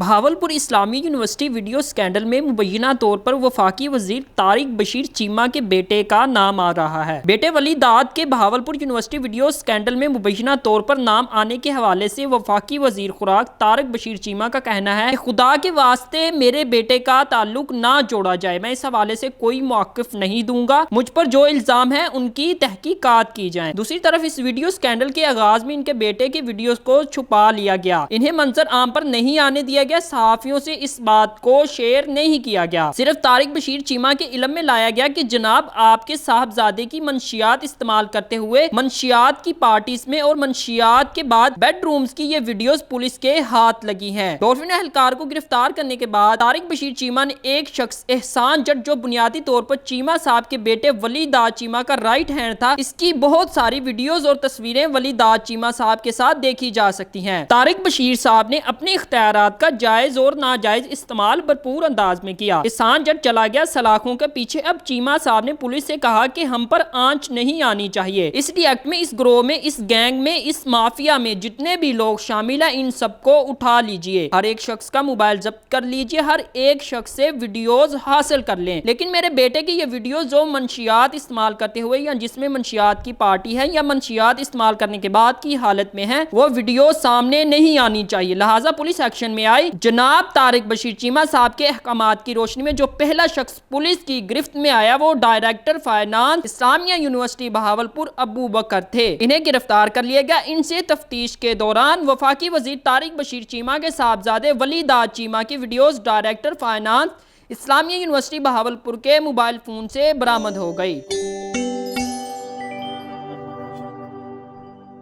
بہاولپور اسلامی university video scandal میں مبینہ طور پر وفاقی وزیر طارق بشیر چیمہ کے بیٹے کا نام آ رہا ہے۔ بیٹے ولی داد کے بہاولپور یونیورسٹی ویڈیو سکینڈل میں مبینہ طور پر نام آنے کے حوالے سے وفاقی وزیر خوراک طارق بشیر چیمہ کا کہنا ہے کہ خدا کے واسطے میرے بیٹے کا تعلق نہ جوڑا جائے، میں اس حوالے سے کوئی موقف نہیں دوں گا، مجھ پر جو الزام ہے ان کی تحقیقات کی جائیں۔ دوسری طرف اس ویڈیو سکینڈل کے آغاز میں ان کے بیٹے کی ویڈیوز کو چھپا لیا گیا، انہیں منظر عام پر نہیں آنے دیا گیا، صحافیوں سے اس بات کو شیئر نہیں کیا گیا، صرف طارق بشیر چیمہ کے علم میں لایا گیا کہ جناب آپ کے صاحبزادے کی منشیات استعمال کرتے ہوئے منشیات کی پارٹیز میں اور منشیات کے بعد بیڈ رومز کی یہ ویڈیوز پولیس کے ہاتھ لگی ہیں۔ ڈولفن اہلکار کو گرفتار کرنے کے بعد طارق بشیر چیمہ نے ایک شخص احسان جٹ جو بنیادی طور پر چیمہ صاحب کے بیٹے ولی داد چیمہ کا رائٹ ہینڈ تھا، اس کی بہت ساری ویڈیوز اور تصویریں ولی داد چیمہ صاحب کے ساتھ دیکھی جا سکتی ہیں۔ طارق بشیر صاحب نے اپنے اختیارات کا جائز اور ناجائز استعمال بھرپور انداز میں کیا۔ احسان جٹ چلا گیا سلاخوں کے پیچھے۔ اب چیمہ صاحب نے پولیس سے کہا کہ ہم پر آنچ نہیں آنی چاہیے، اس ریئیکٹ میں اس گروہ میں، اس گینگ میں، اس مافیا میں جتنے بھی لوگ شامل ہیں ان سب کو اٹھا لیجئے، ہر ایک شخص کا موبائل ضبط کر لیجئے، ہر ایک شخص سے ویڈیوز حاصل کر لیں، لیکن میرے بیٹے کی یہ ویڈیوز جو منشیات استعمال کرتے ہوئے یا جس میں منشیات کی پارٹی ہے یا منشیات استعمال کرنے کے بعد کی حالت میں ہے، وہ ویڈیو سامنے نہیں آنی چاہیے، لہٰذا پولیس ایکشن میں آئی۔ جناب طارق بشیر چیمہ صاحب کے احکامات کی روشنی میں جو پہلا شخص پولیس کی گرفت میں آیا وہ ڈائریکٹر فائنانس اسلامیہ یونیورسٹی بہاولپور ابو بکر تھے، انہیں گرفتار کر لیا گیا۔ ان سے تفتیش کے دوران وفاقی وزیر طارق بشیر چیمہ کے صاحبزادے ولی داد چیمہ کی ویڈیوز ڈائریکٹر فائنانس اسلامیہ یونیورسٹی بہاولپور کے موبائل فون سے برآمد ہو گئی۔